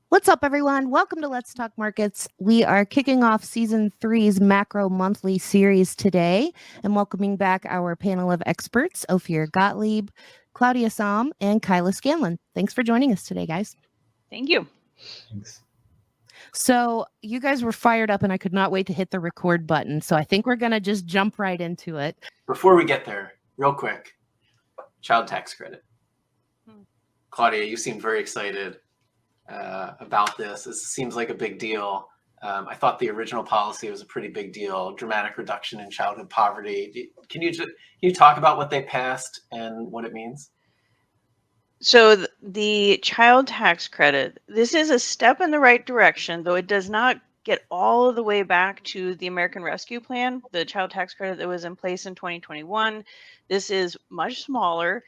What's up, everyone? Welcome to Let's Talk Markets. We are kicking off Season 3's Macro Monthly series today and welcoming back our panel of experts, Ophir Gottlieb, Claudia Somm, and Kyla Scanlon. Thanks for joining us today, guys. Thank you. Thanks. So you guys were fired up and I could not wait to hit the record button. So I think we're going to just jump right into it. Before we get there, real quick, child tax credit. Claudia, you seem very excited about this. This seems like a big deal. I thought the original policy was a pretty big deal, dramatic reduction in childhood poverty. Can you talk about what they passed and what it means? So the child tax credit, this is a step in the right direction, though it does not get all of the way back to the American Rescue Plan, the child tax credit that was in place in 2021. This is much smaller,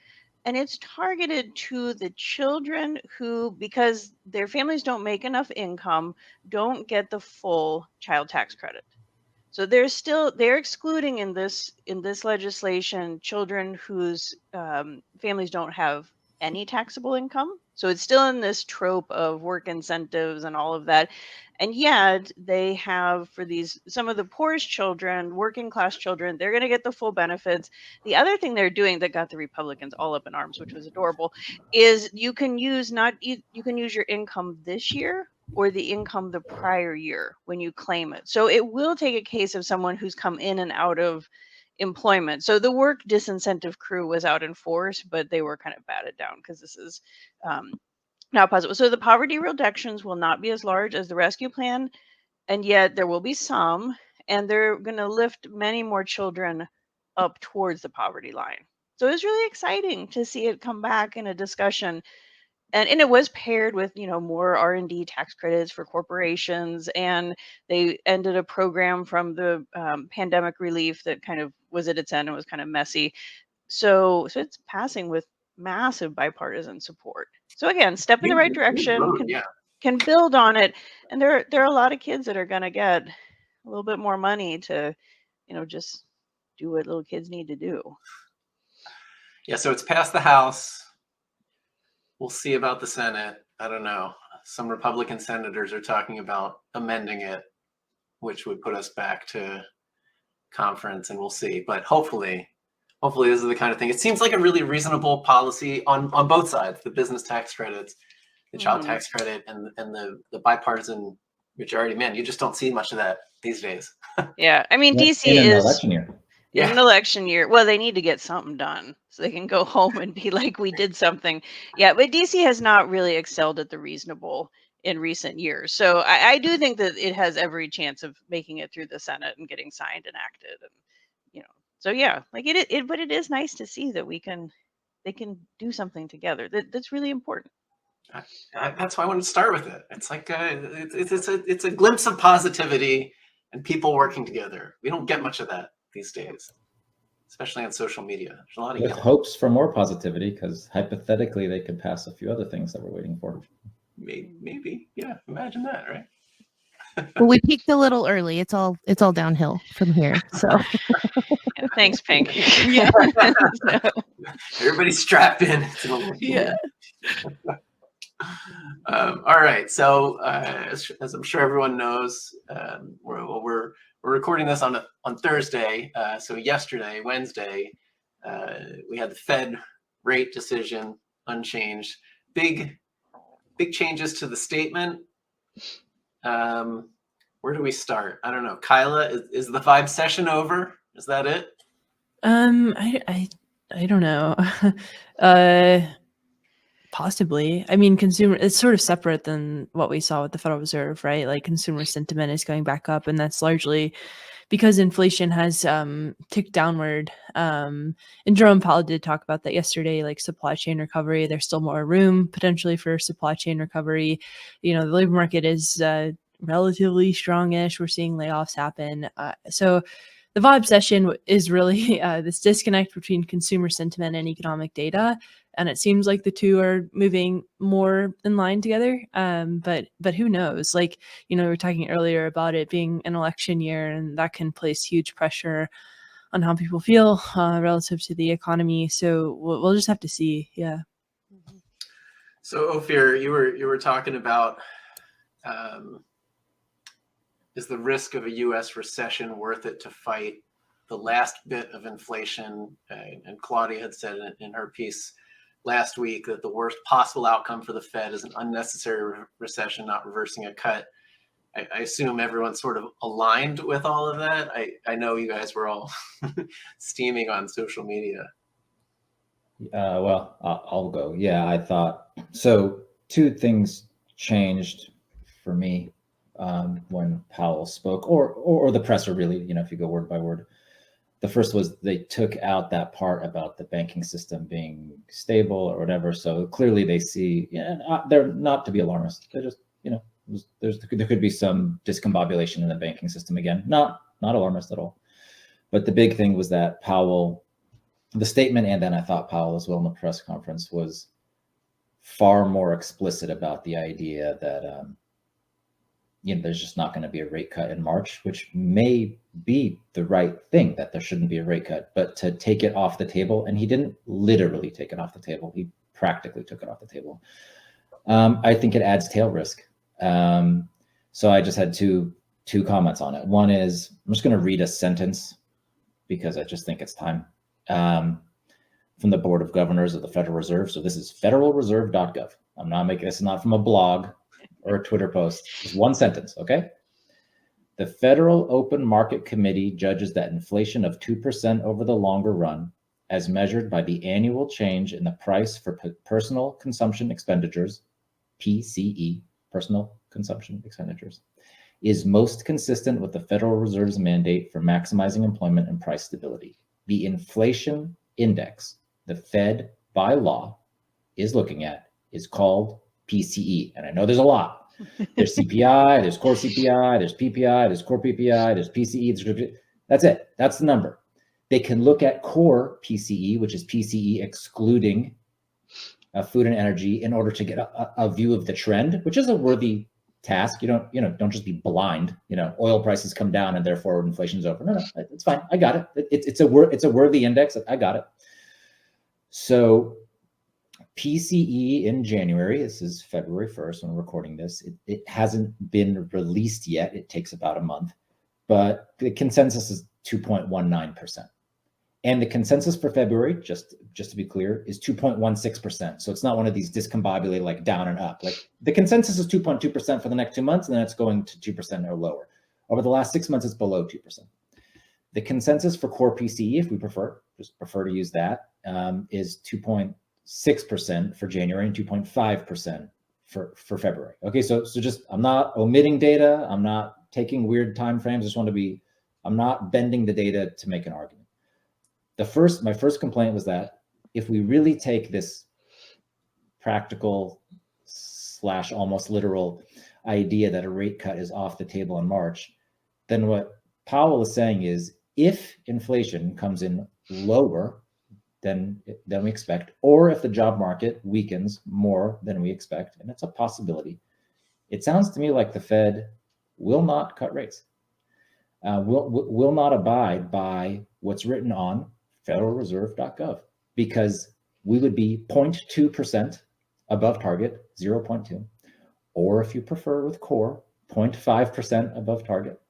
and it's targeted to the children who, because their families don't make enough income, don't get the full child tax credit. So they're excluding in this legislation children whose families don't have any taxable income. So it's still in this trope of work incentives and all of that. And yet they have, for some of the poorest children, working class children, they're going to get the full benefits. The other thing they're doing that got the Republicans all up in arms, which was adorable, is you can use your income this year or the income the prior year when you claim it. So it will take a case of someone who's come in and out of employment. So the work disincentive crew was out in force, but they were kind of batted down because this is not possible. So the poverty reductions will not be as large as the rescue plan, and yet there will be some, and they're going to lift many more children up towards the poverty line. So it was really exciting to see it come back in a discussion. And it was paired with, more R&D tax credits for corporations, and they ended a program from the pandemic relief that kind of was at its end and was kind of messy. So it's passing with massive bipartisan support. So again, step in the right direction, can build on it, and there are a lot of kids that are going to get a little bit more money to, just do what little kids need to do. Yeah, so it's passed the House. We'll see about the Senate. I don't know. Some Republican senators are talking about amending it, which would put us back to conference, and we'll see. But hopefully this is the kind of thing. It seems like a really reasonable policy on both sides, the business tax credits, the child tax credit, and the bipartisan majority. Man, you just don't see much of that these days. Yeah, I mean, DC in an is election year. In an election year. Well, they need to get something done so they can go home and be like, we did something. Yeah, but DC has not really excelled at the reasonable in recent years. So I do think that it has every chance of making it through the Senate and getting signed and acted. And, so yeah, like but it is nice to see that they can do something together. That's really important. That's why I wanted to start with it. It's like it's a glimpse of positivity and people working together. We don't get much of that these days, especially on social media. There's a lot of with hopes for more positivity, because hypothetically they could pass a few other things that we're waiting for. Maybe, yeah. Imagine that, right? Well, we peaked a little early. It's all downhill from here. So yeah, thanks, Pink. Yeah. Everybody's strapped in. Yeah. All right. So as I'm sure everyone knows, we're recording this on Thursday. So yesterday, Wednesday, we had the Fed rate decision unchanged. Big changes to the statement. Where do we start? I don't know. Kyla, is the vibe session over? Is that it? I don't know. Possibly. I mean, it's sort of separate than what we saw with the Federal Reserve, right? Like consumer sentiment is going back up, and that's largely because inflation has ticked downward. And Jerome Powell did talk about that yesterday, like supply chain recovery. There's still more room potentially for supply chain recovery. The labor market is relatively strongish. We're seeing layoffs happen. So the vibe session is really this disconnect between consumer sentiment and economic data. And it seems like the two are moving more in line together. But who knows? Like, we were talking earlier about it being an election year, and that can place huge pressure on how people feel relative to the economy. So we'll just have to see. Yeah. So Ophir, you were talking about Is the risk of a U.S. recession worth it to fight the last bit of inflation? And Claudia had said in her piece last week that the worst possible outcome for the Fed is an unnecessary recession, not reversing a cut. I assume everyone's sort of aligned with all of that. I know you guys were all steaming on social media. Well, I'll go. Yeah, I thought so. Two things changed for me when Powell spoke, or the presser, really. If you go word by word. The first was they took out that part about the banking system being stable or whatever. So clearly they see, they're not to be alarmist. They're just, there could be some discombobulation in the banking system again. Not alarmist at all. But the big thing was that Powell, the statement, and then I thought Powell as well in the press conference, was far more explicit about the idea that there's just not going to be a rate cut in March, which may be the right thing, that there shouldn't be a rate cut, but to take it off the table, and he didn't literally take it off the table, he practically took it off the table. I think it adds tail risk. So I just had two comments on it. One is, I'm just going to read a sentence because I just think it's time, from the Board of Governors of the Federal Reserve. So this is federalreserve.gov. I'm not making this, not from a blog or a Twitter post. Just one sentence, okay? The Federal Open Market Committee judges that inflation of 2% over the longer run, as measured by the annual change in the price for personal consumption expenditures, PCE, personal consumption expenditures, is most consistent with the Federal Reserve's mandate for maximizing employment and price stability. The inflation index the Fed, by law, is looking at is called PCE. And I know there's a lot. There's CPI, there's core CPI, there's PPI, there's core PPI, there's PCE. That's it. That's the number. They can look at core PCE, which is PCE excluding food and energy, in order to get a view of the trend, which is a worthy task. You don't just be blind. Oil prices come down and therefore inflation's over. No, it's fine. I got it. It's a worthy index. I got it. So PCE in January, this is February 1st when we're recording this, it hasn't been released yet. It takes about a month, but the consensus is 2.19%. And the consensus for February, just to be clear, is 2.16%. So it's not one of these discombobulated, like down and up. Like the consensus is 2.2% for the next 2 months, and then it's going to 2% or lower. Over the last 6 months, it's below 2%. The consensus for core PCE, if we prefer to use that, is 2.6% for January and 2.5% for February. Okay, so just, I'm not omitting data. I'm not taking weird time frames. I'm not bending the data to make an argument. My first complaint was that if we really take this practical / almost literal idea that a rate cut is off the table in March, then what Powell is saying is, if inflation comes in lower than we expect, or if the job market weakens more than we expect, and it's a possibility, it sounds to me like the Fed will not cut rates, will not abide by what's written on federalreserve.gov, because we would be 0.2% above target, 0.2, or if you prefer with core, 0.5% above target.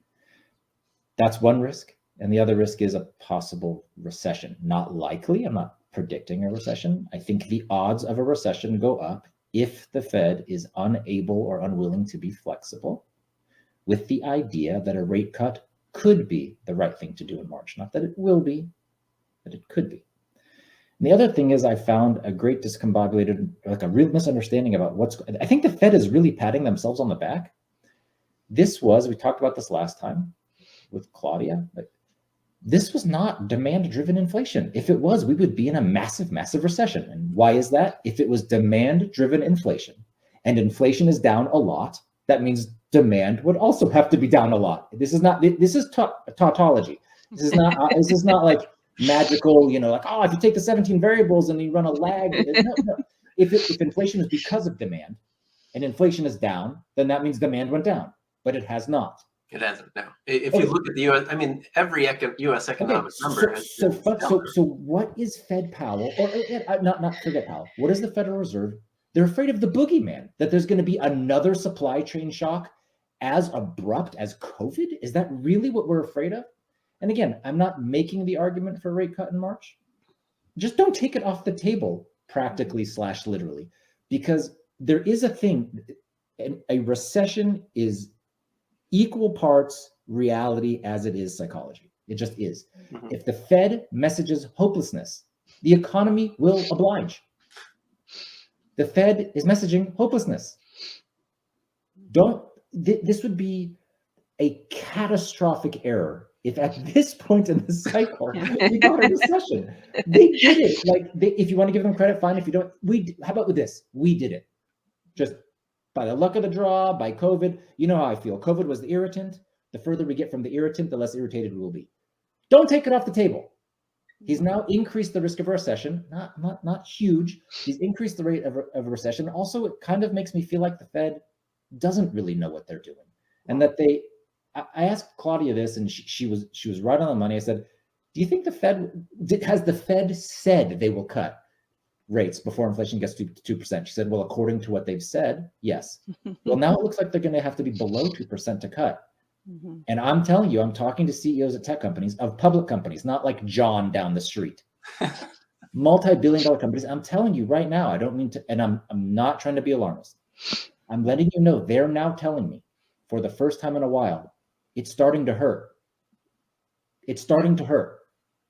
That's one risk. And the other risk is a possible recession. Not likely. I'm not predicting a recession. I think the odds of a recession go up if the Fed is unable or unwilling to be flexible with the idea that a rate cut could be the right thing to do in March. Not that it will be, but it could be. And the other thing is, I found a great discombobulated, like a real misunderstanding about I think the Fed is really patting themselves on the back. We talked about this last time with Claudia, but this was not demand-driven inflation. If it was, we would be in a massive, massive recession. And why is that? If it was demand-driven inflation and inflation is down a lot, that means demand would also have to be down a lot. This is tautology. This is not like magical, like, oh, if you take the 17 variables and you run a lag. No. If inflation is because of demand and inflation is down, then that means demand went down, but it has not. It hasn't. No. If you look at the U.S., every U.S. economic number has. So what is Fed Powell, or not forget Powell? What is the Federal Reserve? They're afraid of the boogeyman, that there's going to be another supply chain shock as abrupt as COVID. Is that really what we're afraid of? And again, I'm not making the argument for a rate cut in March. Just don't take it off the table, practically / literally, because there is a thing. A recession is equal parts reality as it is psychology. It just is. Mhm. If the Fed messages hopelessness, the economy will oblige. The Fed is messaging hopelessness. This would be a catastrophic error if at this point in the cycle we got a recession. They did it. Like, if you want to give them credit, fine. If you don't, how about with this? We did it. Just by the luck of the draw, by COVID. You know how I feel. COVID was the irritant. The further we get from the irritant, the less irritated we will be. Don't take it off the table. He's now increased the risk of a recession, not huge. He's increased the rate of a recession. Also, it kind of makes me feel like the Fed doesn't really know what they're doing, and that I asked Claudia this, and she was right on the money. I said, "Do you think has the Fed said they will cut rates before inflation gets to 2%?" She said, "Well, according to what they've said, yes." Well, now it looks like they're going to have to be below 2% to cut. Mhm. And I'm telling you, I'm talking to CEOs of tech companies, of public companies, not like John down the street, multi-billion-dollar companies. I'm telling you right now, I don't mean to, and I'm not trying to be alarmist. I'm letting you know they're now telling me, for the first time in a while, it's starting to hurt. It's starting to hurt.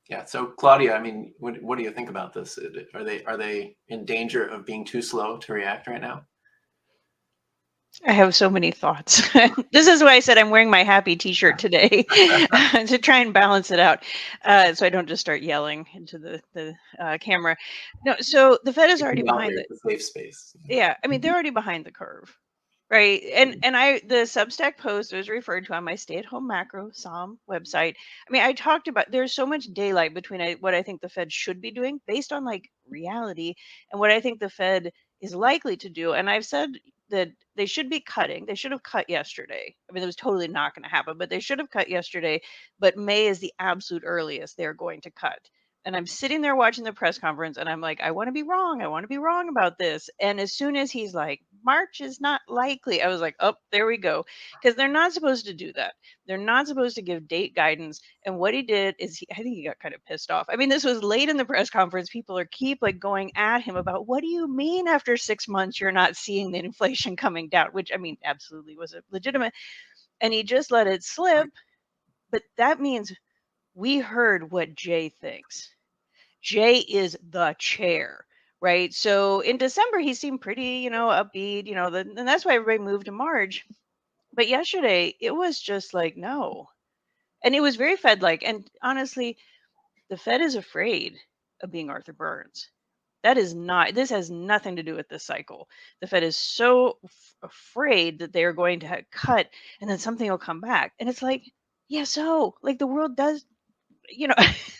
Yeah. So Claudia, I mean, what do you think about this? Are they in danger of being too slow to react right now? I have so many thoughts. This is why I said I'm wearing my happy t-shirt today to try and balance it out, so I don't just start yelling into the camera. No, so the Fed is already behind it. The safe space. Yeah, I mean, they're already behind the curve, right? And the Substack post was referred to on my stay-at-home macro SOM website. I mean, I talked about there's so much daylight between what I think the Fed should be doing based on like reality and what I think the Fed is likely to do. And I've said that they should be cutting. They should have cut yesterday. I mean, it was totally not going to happen, but they should have cut yesterday. But May is the absolute earliest they're going to cut. And I'm sitting there watching the press conference and I'm like, I want to be wrong. I want to be wrong about this. And as soon as he's like, March is not likely, I was like, oh, there we go. Because they're not supposed to do that. They're not supposed to give date guidance. And what he did is I think he got kind of pissed off. I mean, this was late in the press conference. People keep like going at him about, what do you mean after 6 months you're not seeing the inflation coming down? Which, I mean, absolutely was legitimate. And he just let it slip. But that means we heard what Jay thinks. Jay is the chair, right? So in December, he seemed pretty, upbeat, and that's why everybody moved to March. But yesterday, it was just like, no. And it was very Fed-like. And honestly, the Fed is afraid of being Arthur Burns. This has nothing to do with this cycle. The Fed is so afraid that they are going to cut and then something will come back. And it's like, yeah, so like the world does,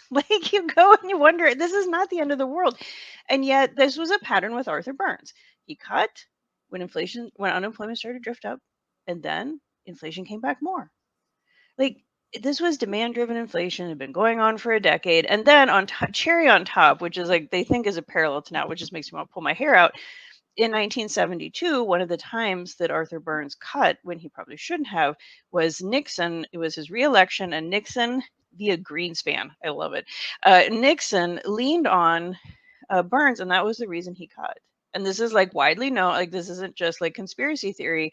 like you go and you wonder, this is not the end of the world. And yet this was a pattern with Arthur Burns. He cut when unemployment started to drift up, and then inflation came back more. Like this was demand driven inflation, had been going on for a decade. And then cherry on top, which is like they think is a parallel to now, which just makes me want to pull my hair out. In 1972, one of the times that Arthur Burns cut when he probably shouldn't have was Nixon. It was his reelection, and Nixon via Greenspan. I love it. Nixon leaned on Burns, and that was the reason he cut. And this is like widely known. Like this isn't just like conspiracy theory.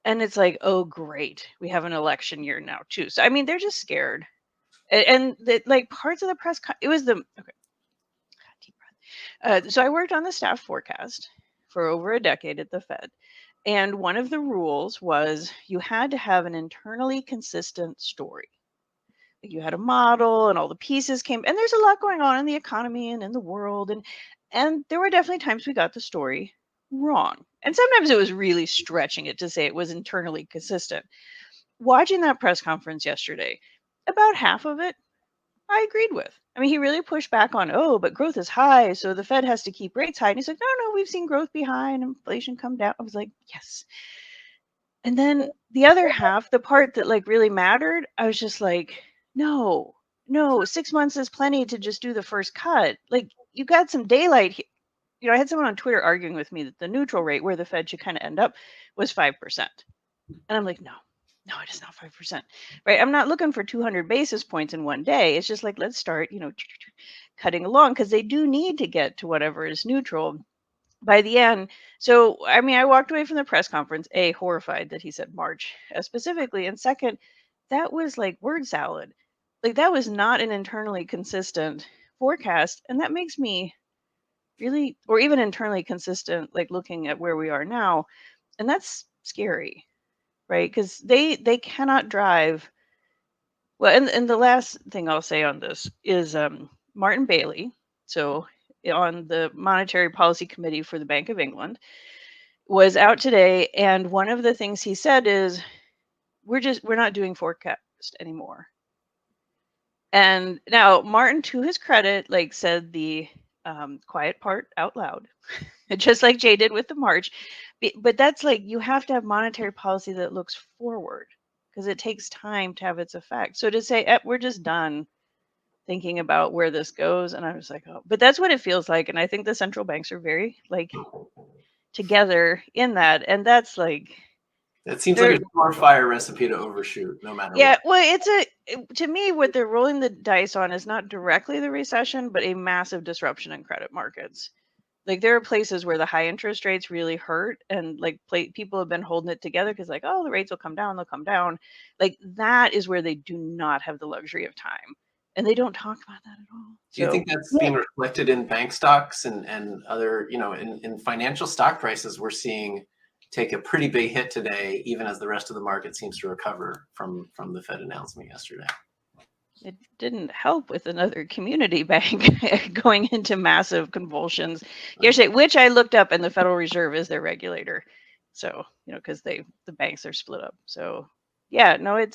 And it's like, oh, great, we have an election year now too. So I mean, they're just scared. And like parts of the press, it was the okay. Deep breath. So I worked on the staff forecast for over a decade at the Fed. And one of the rules was you had to have an internally consistent story. Like you had a model and all the pieces came, and there's a lot going on in the economy and in the world. And there were definitely times we got the story wrong. And sometimes it was really stretching it to say it was internally consistent. Watching that press conference yesterday, about half of it I agreed with. I mean, he really pushed back on, but growth is high, so the Fed has to keep rates high. And he's like, no, we've seen growth be high and inflation come down. I was like, yes. And then the other half, the part that like really mattered, I was just like, no, 6 months is plenty to just do the first cut. Like you got some daylight I had someone on Twitter arguing with me that the neutral rate, where the Fed should kind of end up, was 5%. And I'm like, no, it is not 5%, right? I'm not looking for 200 basis points in one day. It's just like, let's start, cutting along, because they do need to get to whatever is neutral by the end. So, I mean, I walked away from the press conference, A, horrified that he said March specifically. And second, that was like word salad. Like, that was not an internally consistent forecast. And that makes me really, or even internally consistent, like looking at where we are now. And that's scary, right? Because they cannot drive. Well, and the last thing I'll say on this is Martin Bailey, so on the Monetary Policy Committee for the Bank of England, was out today, and one of the things he said is, we're not doing forecast anymore. And now Martin, to his credit, like, said the quiet part out loud, just like Jay did with the March. But that's like, you have to have monetary policy that looks forward, because it takes time to have its effect. So to say, we're just done thinking about where this goes, and I was like, oh, but that's what it feels like. And I think the central banks are very like together in that, and that's like, It seems like a surefire recipe to overshoot, no matter yeah. what. Well, to me, what they're rolling the dice on is not directly the recession, but a massive disruption in credit markets. Like, there are places where the high interest rates really hurt, and like people have been holding it together because, like, oh, the rates will come down, they'll come down. Like, that is where they do not have the luxury of time, and they don't talk about that at all. Do you think that's being reflected in bank stocks and other, in financial stock prices? We're seeing take a pretty big hit today, even as the rest of the market seems to recover from the Fed announcement yesterday. It didn't help with another community bank going into massive convulsions yesterday, which I looked up, and the Federal Reserve is their regulator. So, because the banks are split up. So, yeah, no, I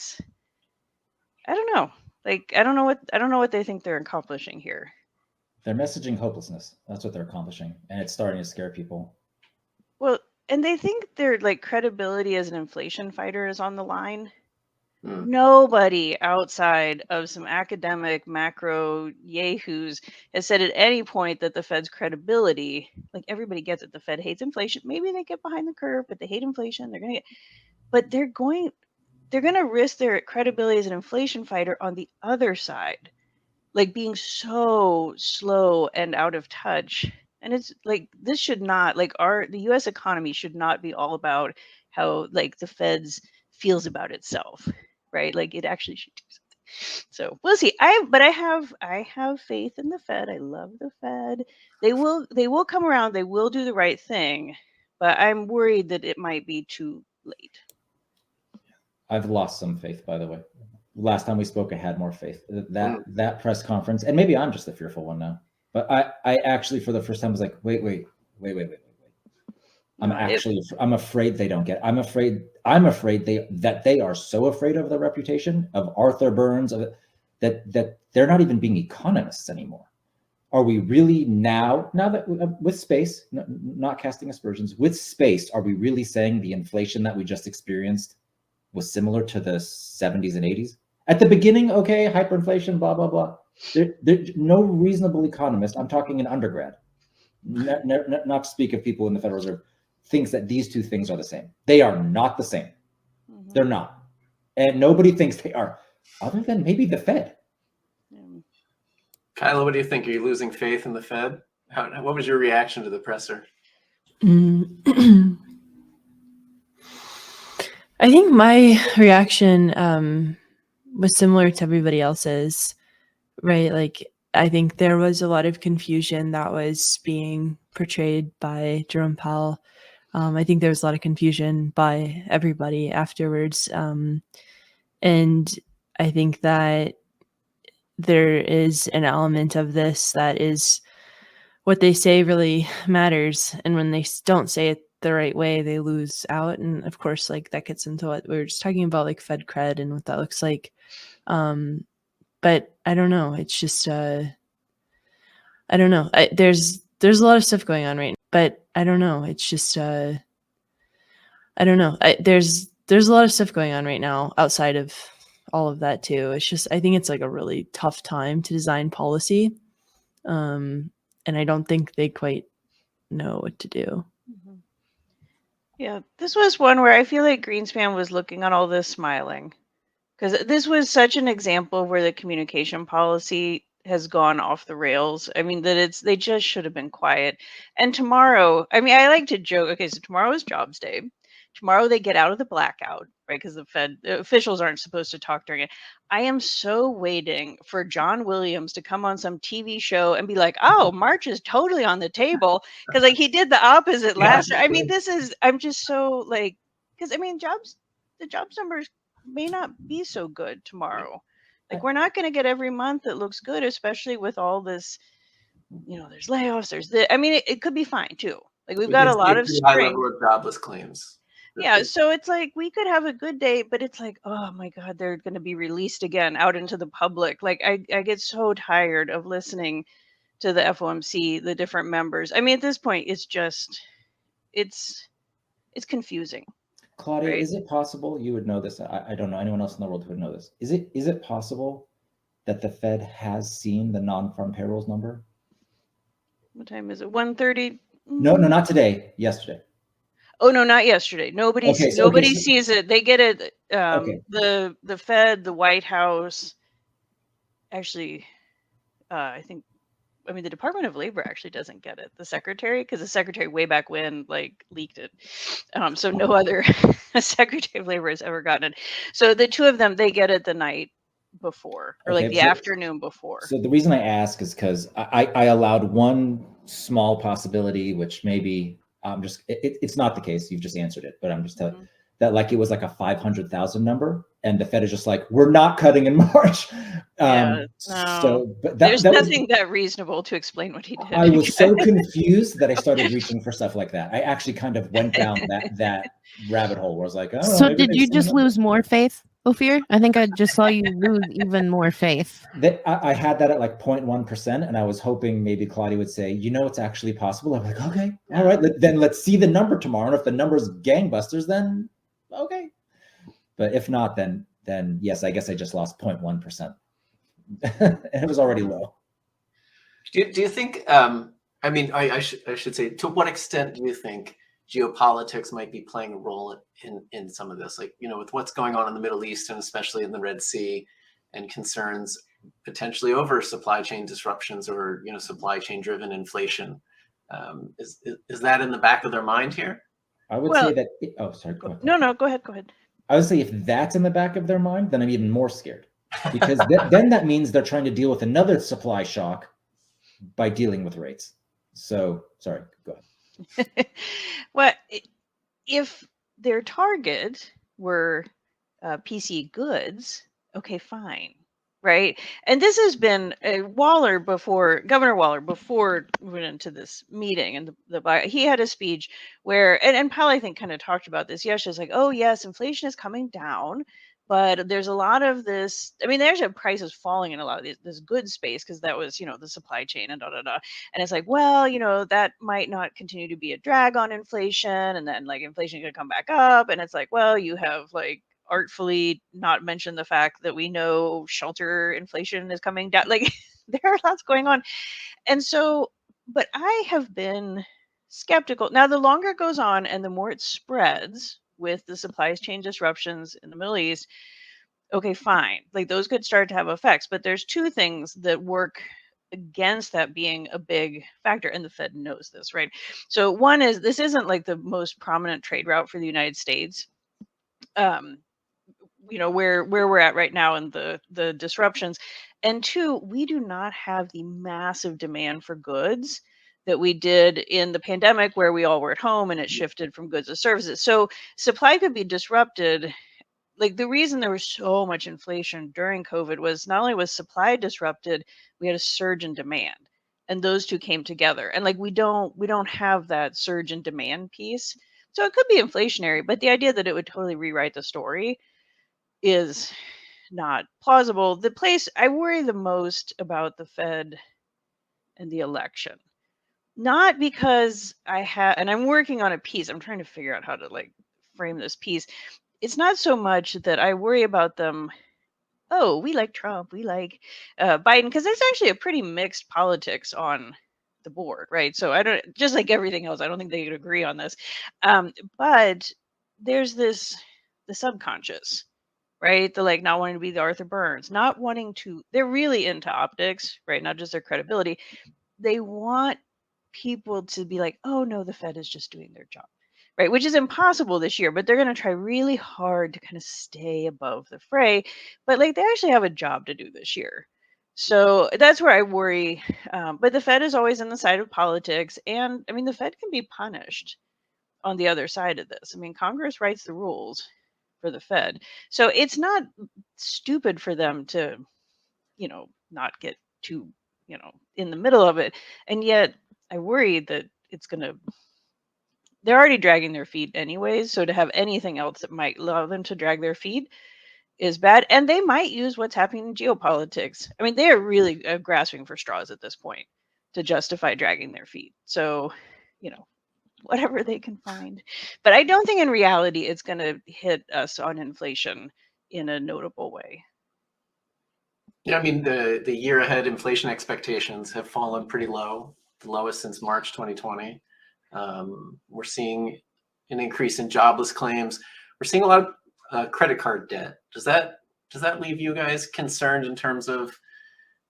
don't know. Like, I don't know what they think they're accomplishing here. They're messaging hopelessness. That's what they're accomplishing, and it's starting to scare people. Well, and they think their like credibility as an inflation fighter is on the line. Nobody outside of some academic macro yahoos has said at any point that the Fed's credibility, like, everybody gets it. The Fed hates inflation. Maybe they get behind the curve, but they hate inflation. But they're going to risk their credibility as an inflation fighter on the other side, like being so slow and out of touch. And it's like, this should not, like, the US economy should not be all about how, like, the Fed's feels about itself, right? Like, it actually should do something. So we'll see. I have faith in the Fed. I love the Fed. They will come around. They will do the right thing, but I'm worried that it might be too late. I've lost some faith, by the way. Last time we spoke, I had more faith. That press conference, and maybe I'm just the fearful one now, but I actually, for the first time, was like, wait. I'm afraid they don't get. I'm afraid that they are so afraid of the reputation of Arthur Burns that they're not even being economists anymore. Are we really now that with space, not casting aspersions, with space, are we really saying the inflation that we just experienced was similar to the 70s and 80s? At the beginning, okay, hyperinflation, blah, blah, blah. There's no reasonable economist, I'm talking an undergrad, not to speak of people in the Federal Reserve, thinks that these two things are the same. They are not the same. Mm-hmm. They're not. And nobody thinks they are, other than maybe the Fed. Kyla, what do you think? Are you losing faith in the Fed? What was your reaction to the presser? I think my reaction was similar to everybody else's, right? Like, I think there was a lot of confusion that was being portrayed by Jerome Powell. I think there was a lot of confusion by everybody afterwards. And I think that there is an element of this that is what they say really matters. And when they don't say it the right way, they lose out. And of course, like, that gets into what we were just talking about, like Fed cred and what that looks like. But I don't know. It's just, I don't know. There's a lot of stuff going on right now, but I don't know. It's just, I don't know. There's a lot of stuff going on right now outside of all of that too. It's just, I think it's like a really tough time to design policy. And I don't think they quite know what to do. Mhm. Yeah, this was one where I feel like Greenspan was looking on all this smiling, because this was such an example where the communication policy has gone off the rails. I mean, they just should have been quiet. And tomorrow, I mean, I like to joke, okay, so tomorrow is jobs day. Tomorrow they get out of the blackout, right? Because the officials aren't supposed to talk during it. I am so waiting for John Williams to come on some TV show and be like, "Oh, March is totally on the table," because like he did the opposite last year. I mean, I'm just so like, because I mean, the jobs numbers may not be so good tomorrow. Like we're not going to get every month that looks good, especially with all this, there's layoffs, I mean, it could be fine too. Like we've We got did a see lot a of pretty high strength. level of jobless claims. Yeah, so it's like we could have a good day, but it's like, oh my God, they're going to be released again out into the public. Like I get so tired of listening to the FOMC, the different members. I mean, at this point, it's just, it's confusing. Claudia, Right. is it possible you would know this? I don't know anyone else in the world who would know this. Is it possible that the Fed has seen the non-farm payrolls number? What time is it? 1:30? No, not today. Yesterday. Oh no, not yesterday. Nobody Okay, so sees it. They get it. okay. The Fed, the White House, actually, I think. I mean, the Department of Labor actually doesn't get it. The secretary, because the secretary way back when like leaked it. So no other secretary of labor has ever gotten it. So the two of them, they get it the night before, or like Okay, the afternoon before. So the reason I ask is because I allowed one small possibility, which maybe it's not the case. You've just answered it, but I'm just telling that like it was like a 500,000 number, and the Fed is just like, we're not cutting in March. Yeah, no. So, but There's that nothing that reasonable to explain what he did. I was so confused that I started reaching for stuff like that. I actually kind of went down that rabbit hole where I was like, oh, So maybe did they've you seen just the number. lose more faith, Ophir? I think I just saw you lose even more faith. I had that at like 0.1%, and I was hoping maybe Claudia would say, it's actually possible. I'm like, okay, all right, then let's see the number tomorrow. And if the number's gangbusters, then okay. But if not, then yes, I guess I just lost 0.1%. And it was already low. Do you think, I mean, I should say, to what extent do you think geopolitics might be playing a role in some of this? Like, with what's going on in the Middle East and especially in the Red Sea, and concerns potentially over supply chain disruptions or, supply chain driven inflation. Is that in the back of their mind here? I would say that, sorry. Go ahead. No, go ahead. I would say if that's in the back of their mind, then I'm even more scared, because then that means they're trying to deal with another supply shock by dealing with rates. So, sorry, go ahead. Well, if their target were PC goods, okay, fine, right? And this has been Governor Waller, before we went into this meeting, and he had a speech where, and Powell, I think, kind of talked about this yesterday. It's like, oh yes, inflation is coming down, but there's a lot of this. I mean, there's prices falling in a lot of this goods space, because that was, the supply chain and And it's like, well, that might not continue to be a drag on inflation, and then like inflation is going to come back up, and it's like, well, you have like artfully not mentioned the fact that we know shelter inflation is coming down. Like there are lots going on. And so, but I have been skeptical. Now, the longer it goes on and the more it spreads with the supply chain disruptions in the Middle East, okay, fine. Like those could start to have effects. But there's two things that work against that being a big factor, and the Fed knows this, right? So one is, this isn't like the most prominent trade route for the United States. Where we're at right now and the disruptions. And two, we do not have the massive demand for goods that we did in the pandemic, where we all were at home and it shifted from goods to services. So supply could be disrupted. Like the reason there was so much inflation during COVID was not only was supply disrupted, we had a surge in demand. And those two came together. And like we don't have that surge in demand piece. So it could be inflationary, but the idea that it would totally rewrite the story is not plausible. The place I worry the most about the Fed and the election, not because and I'm working on a piece, I'm trying to figure out how to like frame this piece. It's not so much that I worry about them, oh, we like Trump, we like Biden, because there's actually a pretty mixed politics on the board, right? So I don't, just like everything else, I don't think they could agree on this. But there's the subconscious, right? The like not wanting to be the Arthur Burns, not wanting to, they're really into optics, right? Not just their credibility. They want people to be like, oh no, the Fed is just doing their job, right? Which is impossible this year, but they're going to try really hard to kind of stay above the fray. But like they actually have a job to do this year. So that's where I worry. But the Fed is always on the side of politics. And I mean, the Fed can be punished on the other side of this. I mean, Congress writes the rules for the Fed. So it's not stupid for them to, not get too, in the middle of it. And yet I worry that it's going to, they're already dragging their feet anyways. So to have anything else that might allow them to drag their feet is bad. And they might use what's happening in geopolitics. I mean, they are really grasping for straws at this point to justify dragging their feet. So, whatever they can find. But I don't think in reality it's going to hit us on inflation in a notable way. Yeah, I mean, the year ahead inflation expectations have fallen pretty low, the lowest since March 2020. We're seeing an increase in jobless claims. We're seeing a lot of credit card debt. Does that leave you guys concerned in terms of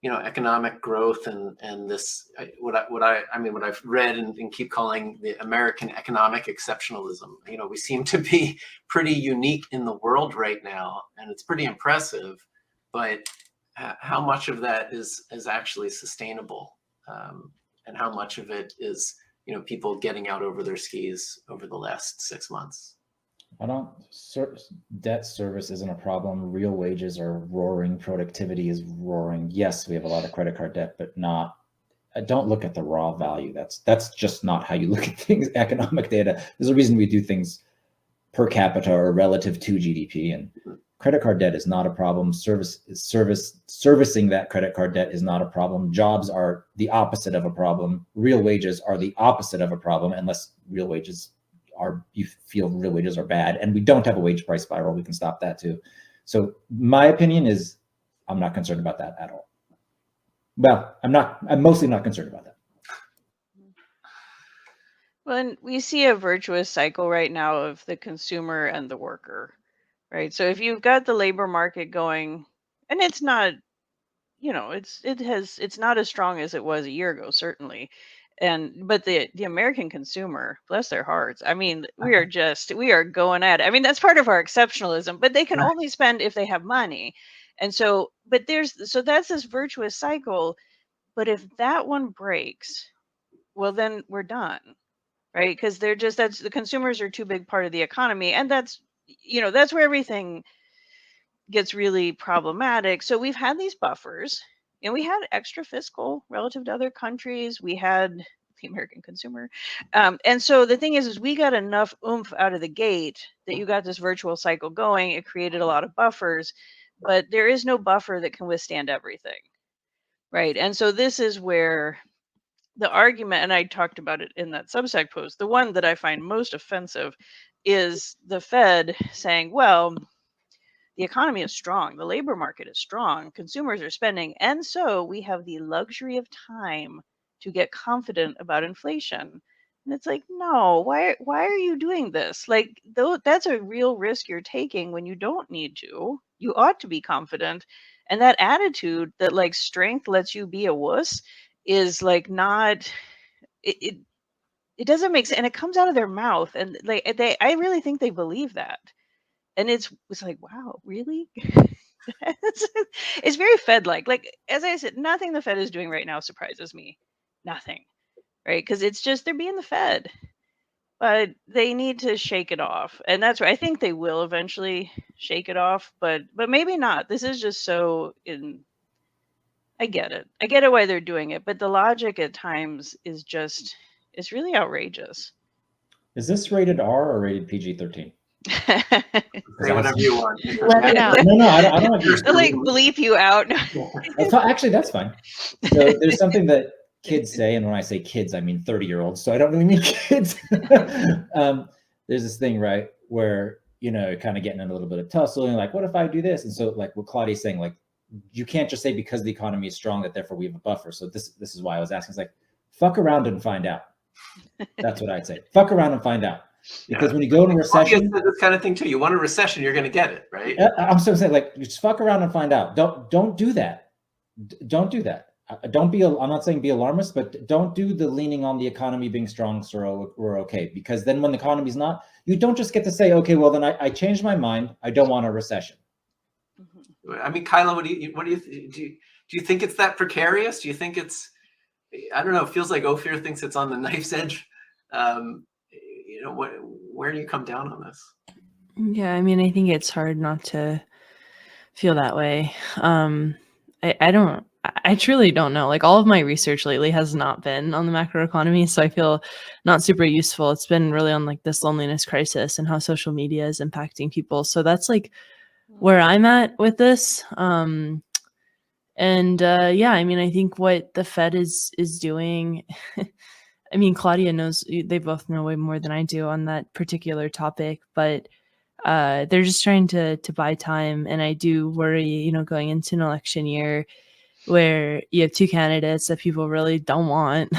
economic growth and this what I've read and keep calling the American economic exceptionalism? We seem to be pretty unique in the world right now, and it's pretty impressive. But how much of that is actually sustainable, and how much of it is people getting out over their skis over the last 6 months? Debt service isn't a problem. Real wages are roaring. Productivity is roaring. Yes, we have a lot of credit card debt, but don't look at the raw value. That's just not how you look at things. Economic data. There's a reason we do things per capita or relative to GDP, and credit card debt is not a problem. Servicing that credit card debt is not a problem. Jobs are the opposite of a problem. Real wages are the opposite of a problem, unless real wages you feel real wages are bad, and we don't have a wage price spiral. We can stop that too. So my opinion is I'm not concerned about that at all. Well, I'm mostly not concerned about that. Well, and we see a virtuous cycle right now of the consumer and the worker, right? So if you've got the labor market going, and it's not, it's not as strong as it was a year ago, certainly. But the American consumer, bless their hearts, I mean, we are going at it. I mean, that's part of our exceptionalism, but they can only spend if they have money. And so, but that's this virtuous cycle. But if that one breaks, well, then we're done, right? Because the consumers are too big part of the economy. And that's where everything gets really problematic. So we've had these buffers, and we had extra fiscal relative to other countries. We had the American consumer. And so the thing is we got enough oomph out of the gate that you got this virtual cycle going. It created a lot of buffers, but there is no buffer that can withstand everything, right? And so this is where the argument, and I talked about it in that Substack post, the one that I find most offensive is the Fed saying, well, the economy is strong, the labor market is strong, consumers are spending, and so we have the luxury of time to get confident about inflation. And it's like, no, why are you doing this? Like, that's a real risk you're taking when you don't need to. You ought to be confident. And that attitude that like strength lets you be a wuss is like not it doesn't make sense. And it comes out of their mouth. And like I really think they believe that. And it's like, wow, really? It's very Fed-like. Like, as I said, nothing the Fed is doing right now surprises me. Nothing, right? Because it's just they're being the Fed. But they need to shake it off. And that's where I think they will eventually shake it off, but maybe not. This is just so I get it. I get it why they're doing it, but the logic at times is just it's really outrageous. Is this rated R or rated PG-13? Say whatever you want. Let it out. No, I don't want you They'll like bleep you out. Actually, that's fine. So there's something that kids say, and when I say kids, I mean 30-year-olds. So I don't really mean kids. There's this thing, right, where kind of getting in a little bit of tussle, and like, what if I do this? And so, like, what Claudia's saying, like, you can't just say because the economy is strong that therefore we have a buffer. So this is why I was asking. It's like, fuck around and find out. That's what I'd say. Fuck around and find out. Because when you go in a recession, this kind of thing too. You want a recession, you're going to get it, right? I'm so saying, like, just fuck around and find out. Don't do that. Don't do that. Don't be. I'm not saying be alarmist, but don't do the leaning on the economy being strong, so we're okay. Because then when the economy's not, you don't just get to say, okay, well then I changed my mind. I don't want a recession. I mean, Kyla, what do you think it's that precarious? Do you think it's, I don't know, it feels like Ophir thinks it's on the knife's edge. Where do you come down on this? Yeah, I mean, I think it's hard not to feel that way. I truly don't know. Like, all of my research lately has not been on the macroeconomy, so I feel not super useful. It's been really on like this loneliness crisis and how social media is impacting people. So that's like where I'm at with this. Yeah, I mean, I think what the Fed is doing, I mean, Claudia knows, they both know way more than I do on that particular topic, but they're just trying to buy time. And I do worry, going into an election year where you have two candidates that people really don't want.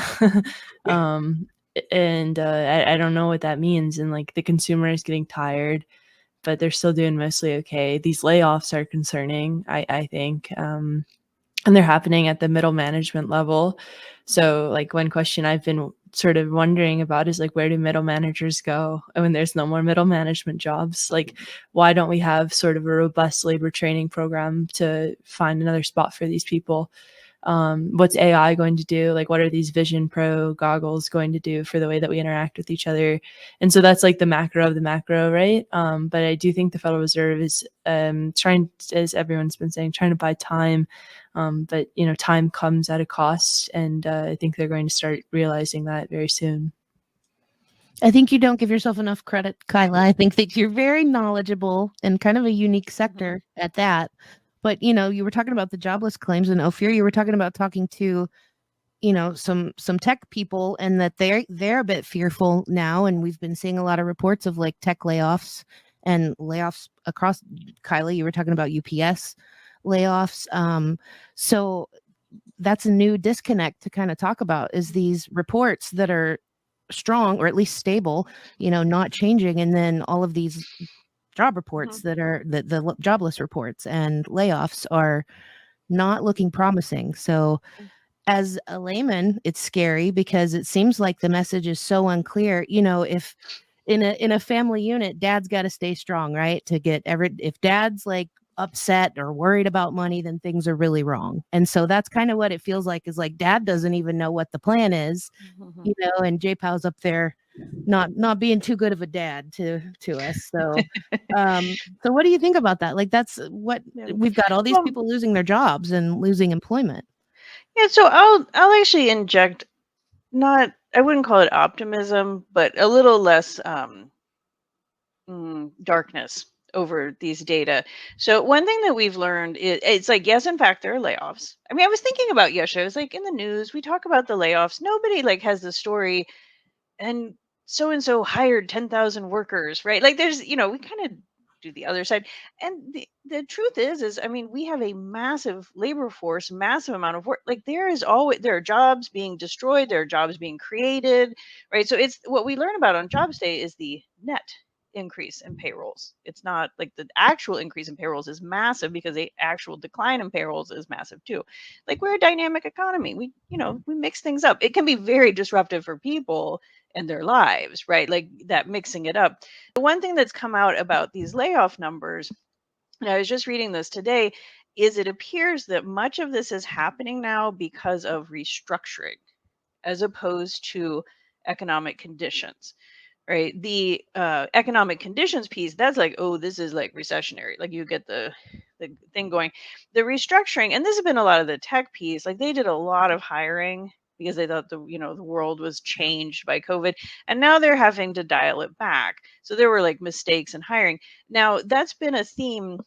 I don't know what that means. And like, the consumer is getting tired, but they're still doing mostly okay. These layoffs are concerning, I think. And they're happening at the middle management level. So like, one question I've been sort of wondering about is like, where do middle managers go when there's no more middle management jobs? Like, why don't we have sort of a robust labor training program to find another spot for these people? What's AI going to do? Like, what are these Vision Pro goggles going to do for the way that we interact with each other? And so that's like the macro of the macro, right? But I do think the Federal Reserve is trying, as everyone's been saying, trying to buy time. But time comes at a cost, and I think they're going to start realizing that very soon. I think you don't give yourself enough credit, Kyla. I think that you're very knowledgeable and kind of a unique sector at that. But you were talking about the jobless claims, and Ophir, you were talking to some tech people, and that they're a bit fearful now. And we've been seeing a lot of reports of like tech layoffs and layoffs across. Kyla, you were talking about UPS layoffs. So that's a new disconnect to kind of talk about, is these reports that are strong or at least stable, not changing, and then all of these job reports that are the jobless reports and layoffs are not looking promising. So as a layman, it's scary because it seems like the message is so unclear. If in a family unit, dad's got to stay strong, right? If dad's like upset or worried about money, then things are really wrong. And so that's kind of what it feels like, is like dad doesn't even know what the plan is, and JPow's up there not being too good of a dad to us. So so what do you think about that? Like, that's what we've got, all these people losing their jobs and losing employment. Yeah, so I'll actually inject, I wouldn't call it optimism, but a little less darkness over these data. So one thing that we've learned is, it's like, yes, in fact, there are layoffs. I mean, I was thinking about yesterday, I was like, in the news, we talk about the layoffs. Nobody like has the story, and so hired 10,000 workers, right? Like, there's, we kind of do the other side. And the truth is, I mean, we have a massive labor force, massive amount of work. Like, there are jobs being destroyed, there are jobs being created, right? So it's what we learn about on Jobs Day is the net increase in payrolls. It's not like the actual increase in payrolls is massive, because the actual decline in payrolls is massive too. Like, we're a dynamic economy. We mix things up. It can be very disruptive for people and their lives, right? Like, that mixing it up. The one thing that's come out about these layoff numbers, and I was just reading this today, is it appears that much of this is happening now because of restructuring as opposed to economic conditions, right? The economic conditions piece, that's like, oh, this is like recessionary. Like, you get the thing going. The restructuring, and this has been a lot of the tech piece, like they did a lot of hiring because they thought the world was changed by COVID, and now they're having to dial it back. So there were like mistakes in hiring. Now, that's been a theme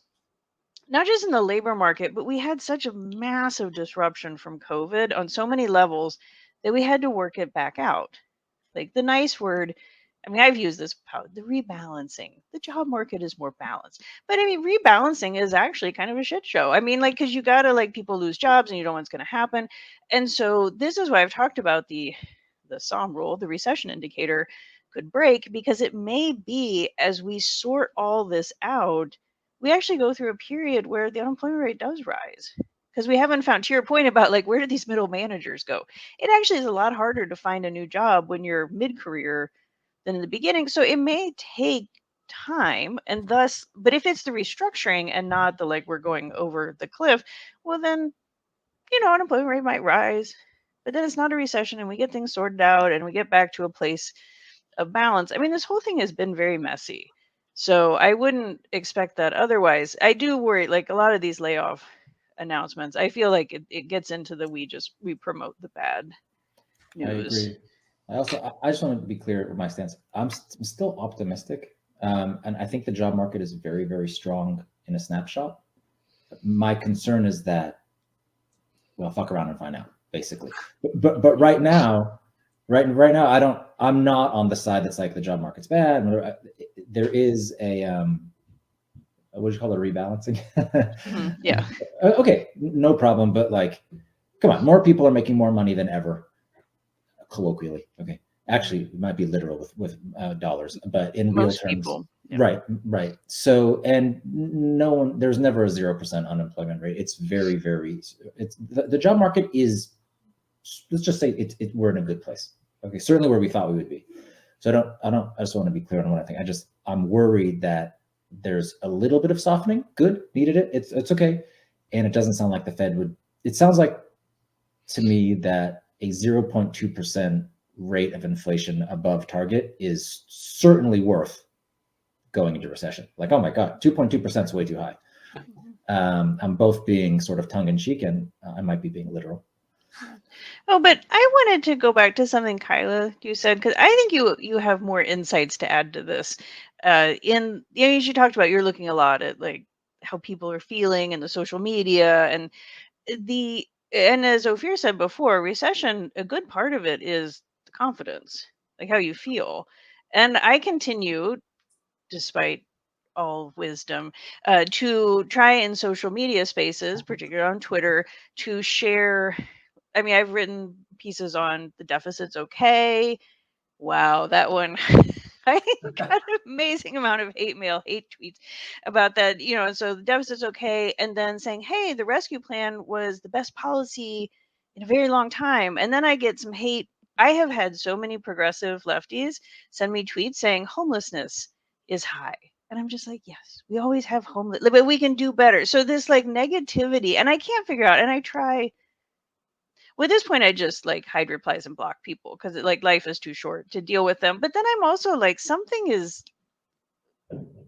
not just in the labor market, but we had such a massive disruption from COVID on so many levels that we had to work it back out. Like, the nice word I mean, I've used this the rebalancing. The job market is more balanced. But I mean, rebalancing is actually kind of a shit show. I mean, like, because you got to, like, people lose jobs and you don't know what's going to happen. And so this is why I've talked about the SOM rule, the recession indicator could break, because it may be, as we sort all this out, we actually go through a period where the unemployment rate does rise. Because we haven't found, to your point about, like, where do these middle managers go? It actually is a lot harder to find a new job when you're mid-career than in the beginning. So it may take time, and thus, but if it's the restructuring and not the, like, we're going over the cliff, well, then, unemployment rate might rise, but then it's not a recession and we get things sorted out and we get back to a place of balance. I mean, this whole thing has been very messy. So I wouldn't expect that otherwise. I do worry, like, a lot of these layoff announcements, I feel like it gets into the we promote the bad news. I agree. I just want to be clear with my stance. I'm still optimistic, and I think the job market is very, very strong in a snapshot. My concern is that, well, fuck around and find out, basically. But right now, I'm not on the side that's like the job market's bad. There is a what do you call it, rebalancing? Yeah. Okay, no problem. But, like, come on, more people are making more money than ever. Colloquially, okay. Actually, it might be literal with dollars, but in real Most terms, people. Yeah. Right. So, and there's never a 0% unemployment rate. It's very, very. It's the job market is. Let's just say we're in a good place. Okay, certainly where we thought we would be. So I just want to be clear on what I think. I'm worried that there's a little bit of softening. Good, needed it. It's okay, and it doesn't sound like the Fed would. It sounds like to me that a 0.2% rate of inflation above target is certainly worth going into recession. Like, oh my God, 2.2% is way too high. I'm both being sort of tongue in cheek, and I might be being literal. Oh, but I wanted to go back to something, Kyla, you said, because I think you have more insights to add to this. As you talked about, you're looking a lot at, like, how people are feeling and the social media and as Ophir said before, recession, a good part of it is the confidence, like how you feel. And I continue, despite all wisdom, to try in social media spaces, particularly on Twitter, to share. I mean, I've written pieces on the deficit's okay. Wow, that one. I got an amazing amount of hate tweets about that, so the deficit's okay. And then saying, hey, the rescue plan was the best policy in a very long time. And then I get some hate. I have had so many progressive lefties send me tweets saying homelessness is high. And I'm just like, yes, we always have homeless, but we can do better. So this, like, negativity, and I can't figure out, and I try. Well, at this point, I just, like, hide replies and block people because, like, life is too short to deal with them. But then I'm also like, something is,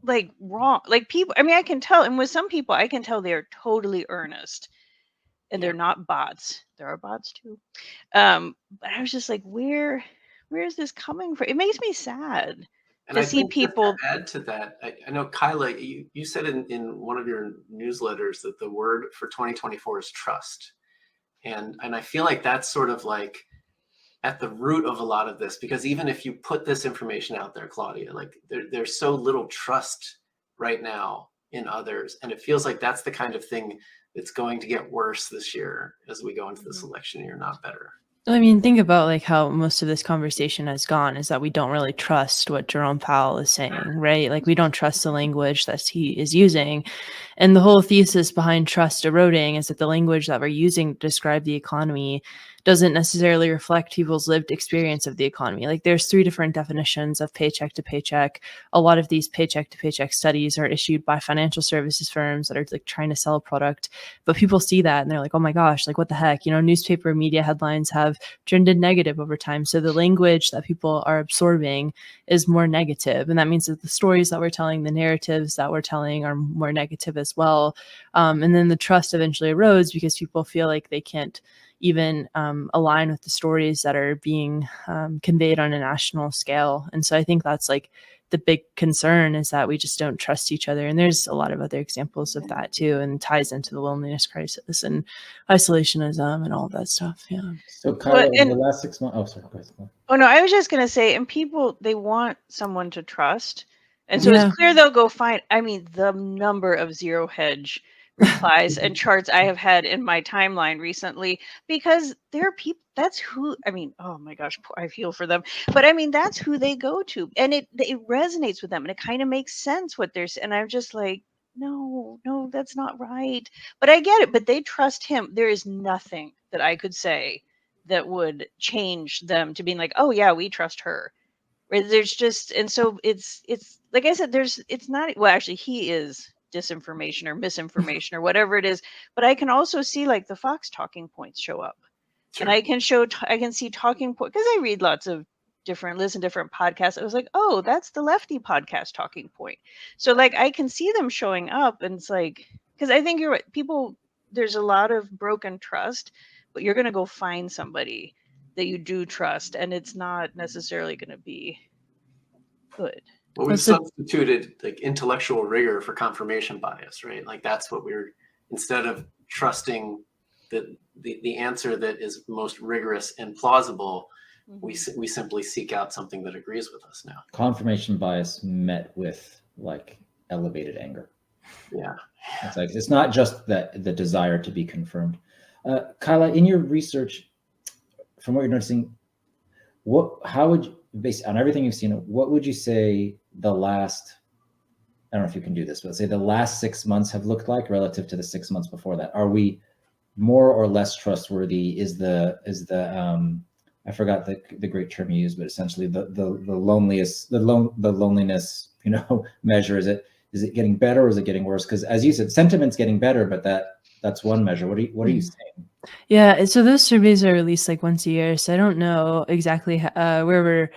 like, wrong. Like, people, I mean, I can tell, and with some people, I can tell they're totally earnest and they're not bots. There are bots too. But I was just like, where is this coming from? It makes me sad And to I see think just people. to add to that, I know, Kyla, you said in one of your newsletters that the word for 2024 is trust. And I feel like that's sort of like at the root of a lot of this, because even if you put this information out there, Claudia, like there's so little trust right now in others. And it feels like that's the kind of thing that's going to get worse this year as we go into this election year, not better. I mean, think about, like, how most of this conversation has gone is that we don't really trust what Jerome Powell is saying, right? Like, we don't trust the language that he is using. And the whole thesis behind trust eroding is that the language that we're using to describe the economy doesn't necessarily reflect people's lived experience of the economy. Like, there's 3 different definitions of paycheck to paycheck. A lot of these paycheck to paycheck studies are issued by financial services firms that are, like, trying to sell a product. But people see that and they're like, oh my gosh, like, what the heck? Newspaper media headlines have trended negative over time. So the language that people are absorbing is more negative. And that means that the stories that we're telling, the narratives that we're telling are more negative as well. And then the trust eventually erodes because people feel like they can't, even align with the stories that are being conveyed on a national scale. And so I think that's like the big concern, is that we just don't trust each other. And there's a lot of other examples of that too, and ties into the loneliness crisis and isolationism and all of that stuff. Yeah. So Kyla, Well, over and- the last 6 months, oh, sorry, go ahead. Oh no, I was just gonna say, and people, they want someone to trust, and so Yeah. it's clear they'll go find. I mean, the number of zero hedge replies and charts I have had in my timeline recently, because there are people. That's who. I mean, oh my gosh, I feel for them. But I mean, that's who they go to, and it resonates with them, and it kind of makes sense what they're. And I'm just like, no, that's not right. But I get it. But they trust him. There is nothing that I could say that would change them to being like, oh yeah, we trust her. Right? There's just, and so it's like I said, it's not, well, actually he is disinformation or misinformation or whatever it is, but I can also see like the Fox talking points show up. Sure. And I can see talking point, because I read lots of listen to different podcasts. I was like, oh, that's the lefty podcast talking point. So like I can see them showing up, and it's like, because I think you're right. People, there's a lot of broken trust, but you're gonna go find somebody that you do trust, and it's not necessarily gonna be good. Well, we've That's a- substituted like intellectual rigor for confirmation bias, right? Like that's what we're, instead of trusting the answer that is most rigorous and plausible, we simply seek out something that agrees with us now. Confirmation bias met with like elevated anger. Yeah. It's like, it's not just that the desire to be confirmed. Kyla, in your research, from what you're noticing, how would you, based on everything you've seen, what would you say the last, I don't know if you can do this, but say the last 6 months have looked like relative to the 6 months before that? Are we more or less trustworthy? Is the I forgot the great term you used, but essentially the loneliness, measure, is it getting better or is it getting worse? Because as you said, sentiment's getting better, but that's one measure. What are you saying? Yeah, so those surveys are released like once a year, so I don't know exactly where we're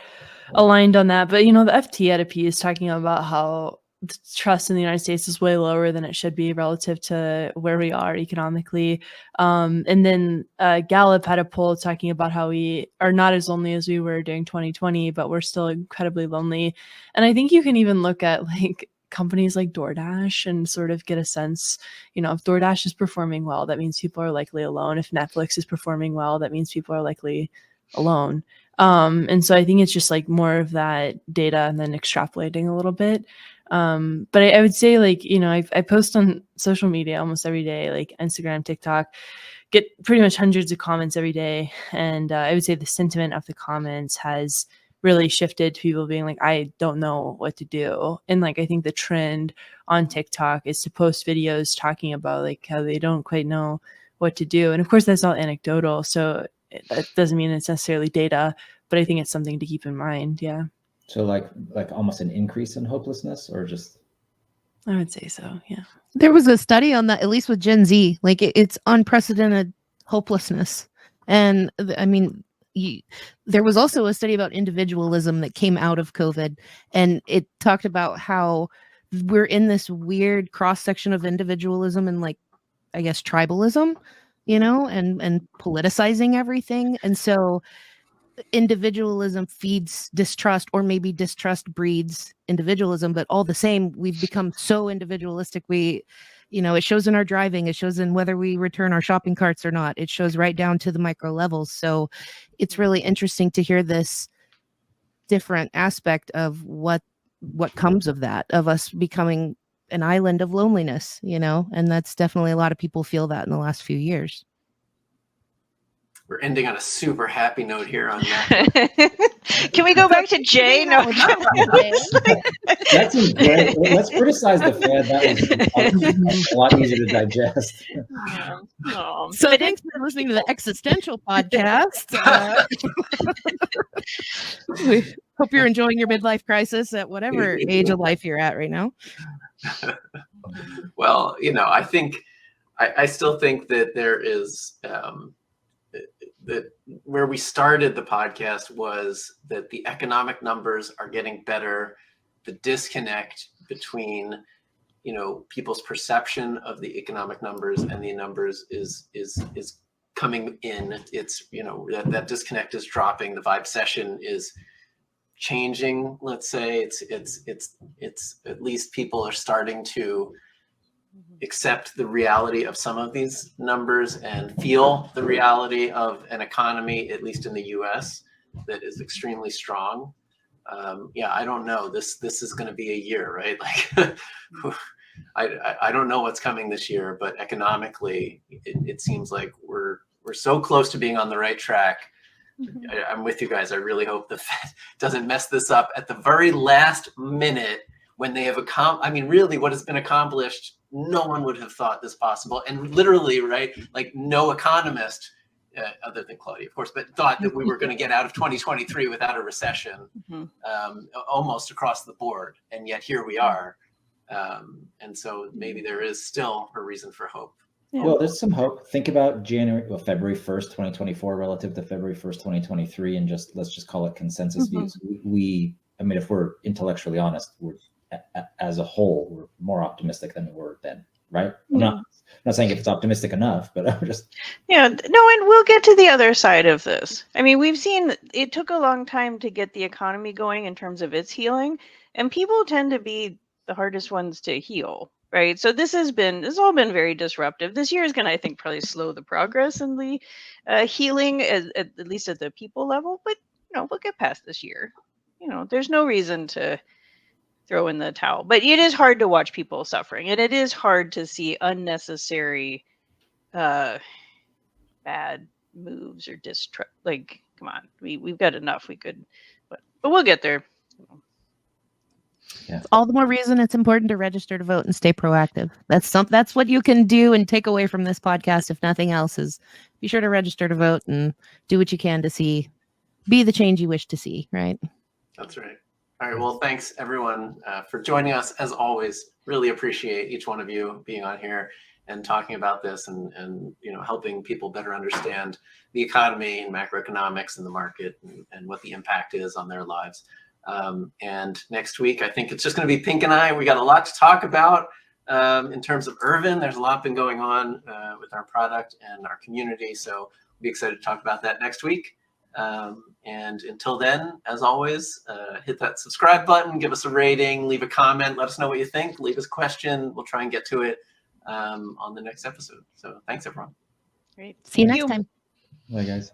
aligned on that. But the FT at a piece talking about how the trust in the United States is way lower than it should be relative to where we are economically. And then Gallup had a poll talking about how we are not as lonely as we were during 2020, but we're still incredibly lonely. And I think you can even look at like companies like DoorDash and sort of get a sense, if DoorDash is performing well, that means people are likely alone. If Netflix is performing well, that means people are likely alone. And so I think it's just like more of that data and then extrapolating a little bit. But I would say like, I post on social media almost every day, like Instagram, TikTok, get pretty much hundreds of comments every day. And I would say the sentiment of the comments has really shifted to people being like, I don't know what to do. And like, I think the trend on TikTok is to post videos talking about like how they don't quite know what to do. And of course that's all anecdotal. So that doesn't mean it's necessarily data, but I think it's something to keep in mind. Yeah. So like almost an increase in hopelessness, or just? I would say so. Yeah. There was a study on that, at least with Gen Z. Like it's unprecedented hopelessness. And I mean, there was also a study about individualism that came out of COVID, and it talked about how we're in this weird cross section of individualism and like, I guess, tribalism, and politicizing everything. And so individualism feeds distrust, or maybe distrust breeds individualism, but all the same, we've become so individualistic. It shows in our driving, it shows in whether we return our shopping carts or not, it shows right down to the micro levels. So it's really interesting to hear this different aspect of what comes of that, of us becoming an island of loneliness, and that's definitely, a lot of people feel that in the last few years. We're ending on a super happy note here on that. Can we go back to Jay? No. That seems great. Let's criticize the fan. That was a lot easier to digest. Yeah. Oh. So thanks for listening to the Existential Podcast. We hope you're enjoying your midlife crisis at whatever age of life you're at right now. Well, I think I still think that there is that where we started the podcast was that the economic numbers are getting better. The disconnect between people's perception of the economic numbers and the numbers is coming in. It's, you know, that disconnect is dropping. The vibe session is changing. Let's say it's at least people are starting to accept the reality of some of these numbers and feel the reality of an economy, at least in the US, that is extremely strong. Yeah, I don't know. This is going to be a year, right? Like, I don't know what's coming this year, but economically, it seems like we're so close to being on the right track. I'm with you guys. I really hope the Fed doesn't mess this up at the very last minute when they have I mean, really, what has been accomplished, no one would have thought this possible. And literally, right, like no economist, other than Claudia, of course, but thought that we were going to get out of 2023 without a recession, almost across the board. And yet here we are. And so maybe there is still a reason for hope. Yeah. Well, there's some hope. Think about February 1st, 2024 relative to February 1st, 2023, and let's just call it consensus views. I mean, if we're intellectually honest, as a whole, we're more optimistic than we were then, right? I'm not saying if it's optimistic enough, but I'm just. Yeah, no, and we'll get to the other side of this. I mean, we've seen it took a long time to get the economy going in terms of its healing, and people tend to be the hardest ones to heal, right? So this has all been very disruptive. This year is going to, I think, probably slow the progress in the healing, at least at the people level. But you know, we'll get past this year. You know, there's no reason to throw in the towel. But it is hard to watch people suffering, and it is hard to see unnecessary bad moves or distrust. Like, come on, we've got enough. We could, but we'll get there. Yeah. All the more reason it's important to register to vote and stay proactive. That's what you can do and take away from this podcast, if nothing else, is be sure to register to vote and do what you can to be the change you wish to see, right? That's right. All right. Well, thanks everyone for joining us. As always, really appreciate each one of you being on here and talking about this and you know, helping people better understand the economy and macroeconomics and the market and what the impact is on their lives. And next week, I think it's just going to be Pink and I. We got a lot to talk about in terms of Irvin. There's a lot been going on with our product and our community. So we'll be excited to talk about that next week. And until then, as always, hit that subscribe button, give us a rating, leave a comment, let us know what you think, leave us a question. We'll try and get to it on the next episode. So thanks, everyone. Great. See you Thank next time. Bye, guys.